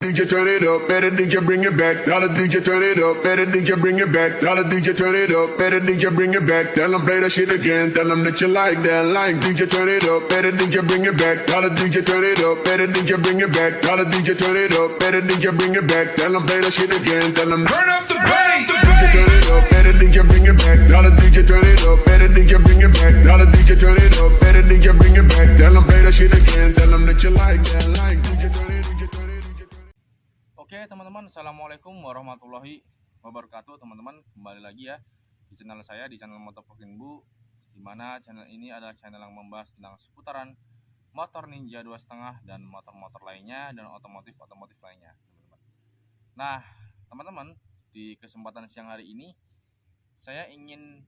DJ turn it up, better DJ bring it back. Tell the DJ turn it up, better DJ bring it back. Tell the DJ turn it up, better DJ bring it back. Tell them play that shit again, tell them that you like that line. DJ turn it up, better DJ bring it back. Tell the DJ turn it up, better DJ bring it back. Tell the DJ turn it up, better DJ bring it back. Tell them play that shit again, tell them turn up the bass. DJ turn it up, better DJ bring it back. Tell the DJ turn it up, better DJ bring it back. Tell the DJ turn it up, better DJ bring it back. Tell them play that shit again, tell them that you like that line. DJ turn it, DJ turn it, DJ turn it. Oke teman-teman, assalamualaikum warahmatullahi wabarakatuh. Teman-teman, kembali lagi ya di channel saya, di channel Motovloging Bu, dimana channel ini adalah channel yang membahas tentang seputaran motor Ninja 2.5 dan motor-motor lainnya dan otomotif lainnya, teman-teman. Nah teman-teman, di kesempatan siang hari ini saya ingin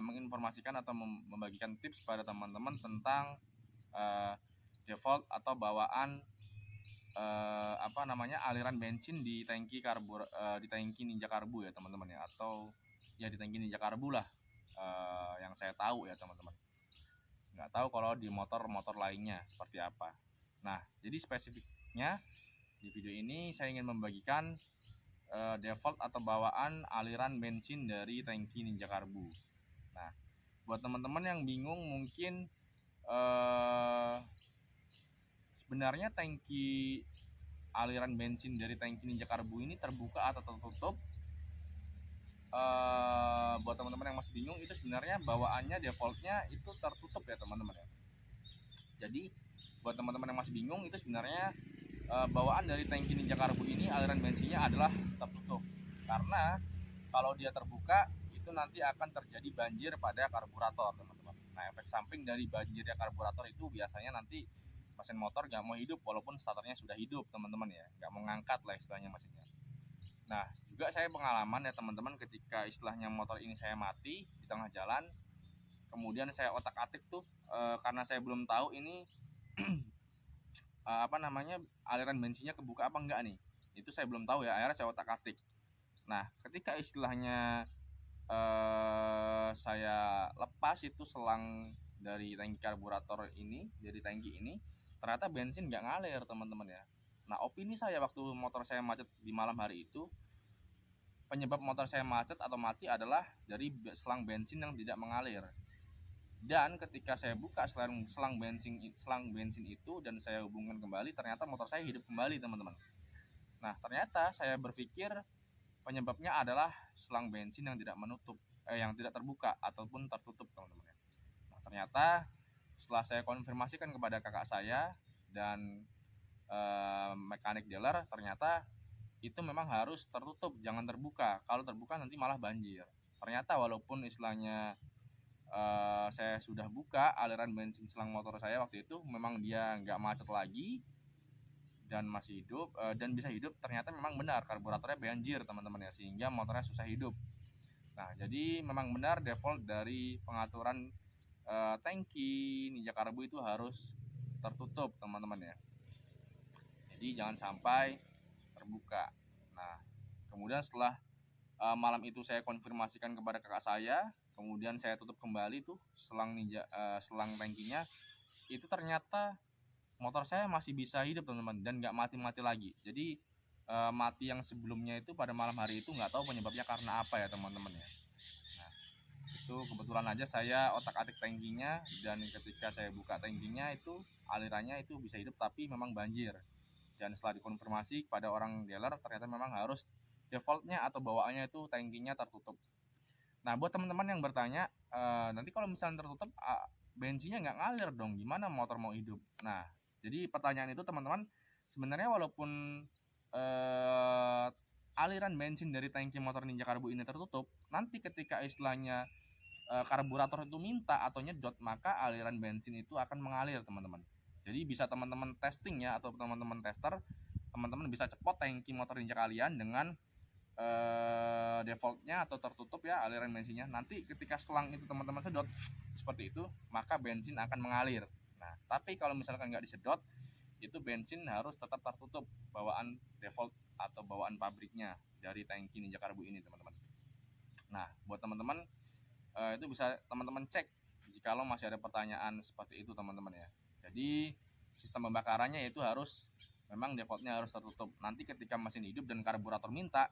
menginformasikan atau membagikan tips pada teman-teman tentang default atau bawaan aliran bensin di tangki di tangki Ninja Karbu ya teman-teman ya, atau ya di tangki Ninja Karbu lah, yang saya tahu ya teman-teman. Nggak tahu kalau di motor-motor lainnya seperti apa. Nah, jadi spesifiknya di video ini saya ingin membagikan default atau bawaan aliran bensin dari tangki Ninja Karbu. Nah, buat teman-teman yang bingung mungkin sebenarnya tangki aliran bensin dari tangki Ninja Karbu ini terbuka atau tertutup. Buat teman-teman yang masih bingung, itu sebenarnya bawaannya defaultnya itu tertutup ya teman-teman ya. Jadi buat teman-teman yang masih bingung, itu sebenarnya bawaan dari tangki Ninja Karbu ini aliran bensinnya adalah tertutup, karena kalau dia terbuka itu nanti akan terjadi banjir pada karburator teman-teman. Nah, efek samping dari banjirnya karburator itu biasanya nanti mesin motor nggak mau hidup walaupun starternya sudah hidup teman-teman ya, nggak mau ngangkat lah istilahnya mesinnya. Nah, juga saya pengalaman ya teman-teman, ketika istilahnya motor ini saya mati di tengah jalan, kemudian saya otak-atik tuh, karena saya belum tahu ini aliran bensinnya kebuka apa enggak nih, itu saya belum tahu ya, akhirnya saya otak-atik. Nah, ketika istilahnya saya lepas itu selang dari tangki karburator ini, dari tangki ini, ternyata bensin nggak ngalir teman-teman ya. Nah, opini saya waktu motor saya macet di malam hari itu, penyebab motor saya macet atau mati adalah dari selang bensin yang tidak mengalir. Dan ketika saya buka selang bensin itu dan saya hubungkan kembali, ternyata motor saya hidup kembali teman-teman. Nah, ternyata saya berpikir penyebabnya adalah selang bensin yang tidak terbuka ataupun tertutup teman-teman. Nah, ternyata setelah saya konfirmasikan kepada kakak saya dan mekanik dealer, ternyata itu memang harus tertutup, jangan terbuka. Kalau terbuka nanti malah banjir. Ternyata walaupun istilahnya saya sudah buka aliran bensin selang motor saya waktu itu, memang dia nggak macet lagi dan masih hidup dan bisa hidup, ternyata memang benar karburatornya banjir teman-teman ya, sehingga motornya susah hidup. Nah, jadi memang benar default dari pengaturan tangki Ninja Karbu itu harus tertutup teman-teman ya. Jadi jangan sampai terbuka. Nah, kemudian setelah malam itu saya konfirmasikan kepada kakak saya, kemudian saya tutup kembali tuh selang tangkinya, itu ternyata motor saya masih bisa hidup teman-teman dan nggak mati-mati lagi. Jadi mati yang sebelumnya itu pada malam hari itu nggak tahu penyebabnya karena apa ya teman-teman ya. Nah, itu kebetulan aja saya otak-atik tangkinya, dan ketika saya buka tangkinya itu alirannya itu bisa hidup tapi memang banjir. Dan setelah dikonfirmasi kepada orang dealer, ternyata memang harus defaultnya atau bawaannya itu tangkinya tertutup. Nah, buat teman-teman yang bertanya, nanti kalau misalnya tertutup bensinnya nggak ngalir dong, gimana motor mau hidup? Nah, jadi pertanyaan itu teman-teman, sebenarnya walaupun aliran bensin dari tangki motor Ninja Karbu ini tertutup, nanti ketika istilahnya karburator itu minta atau nyedot, maka aliran bensin itu akan mengalir teman-teman. Jadi bisa teman-teman testing ya, atau teman-teman tester, teman-teman bisa cepot tangki motor Ninja kalian dengan defaultnya atau tertutup ya aliran bensinnya. Nanti ketika selang itu teman-teman sedot seperti itu, maka bensin akan mengalir. Nah, tapi kalau misalkan nggak disedot, itu bensin harus tetap tertutup bawaan default atau bawaan pabriknya dari tangki Ninja Karbu ini teman-teman. Nah, buat teman-teman itu bisa teman-teman cek jikalau masih ada pertanyaan seperti itu teman-teman ya. Jadi sistem pembakarannya itu harus memang defaultnya harus tertutup. Nanti ketika mesin hidup dan karburator minta,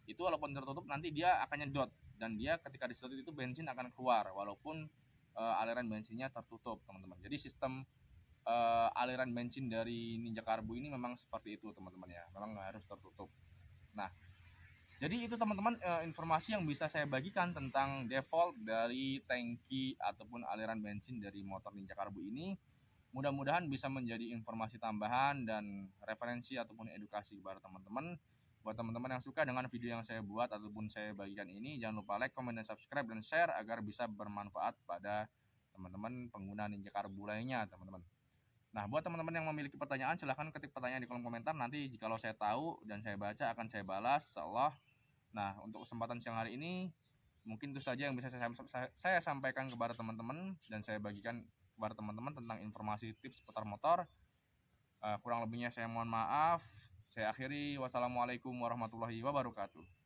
itu walaupun tertutup nanti dia akan nyedot, dan dia ketika disedot itu bensin akan keluar walaupun aliran bensinnya tertutup, teman-teman. Jadi sistem aliran bensin dari Ninja Karbu ini memang seperti itu, teman-teman ya, memang harus tertutup. Nah, jadi itu teman-teman informasi yang bisa saya bagikan tentang default dari tangki ataupun aliran bensin dari motor Ninja Karbu ini. Mudah-mudahan bisa menjadi informasi tambahan dan referensi ataupun edukasi kepada teman-teman. Buat teman-teman yang suka dengan video yang saya buat ataupun saya bagikan ini, jangan lupa like, comment, dan subscribe, dan share agar bisa bermanfaat pada teman-teman pengguna Ninja Karbu lainnya, teman-teman. Nah, buat teman-teman yang memiliki pertanyaan, silahkan ketik pertanyaan di kolom komentar. Nanti jikalau saya tahu dan saya baca akan saya balas, insyaallah. Nah, untuk kesempatan siang hari ini mungkin itu saja yang bisa saya sampaikan kepada teman-teman dan saya bagikan kepada teman-teman tentang informasi tips seputar motor. Kurang lebihnya saya mohon maaf. Saya akhiri. Wassalamualaikum warahmatullahi wabarakatuh.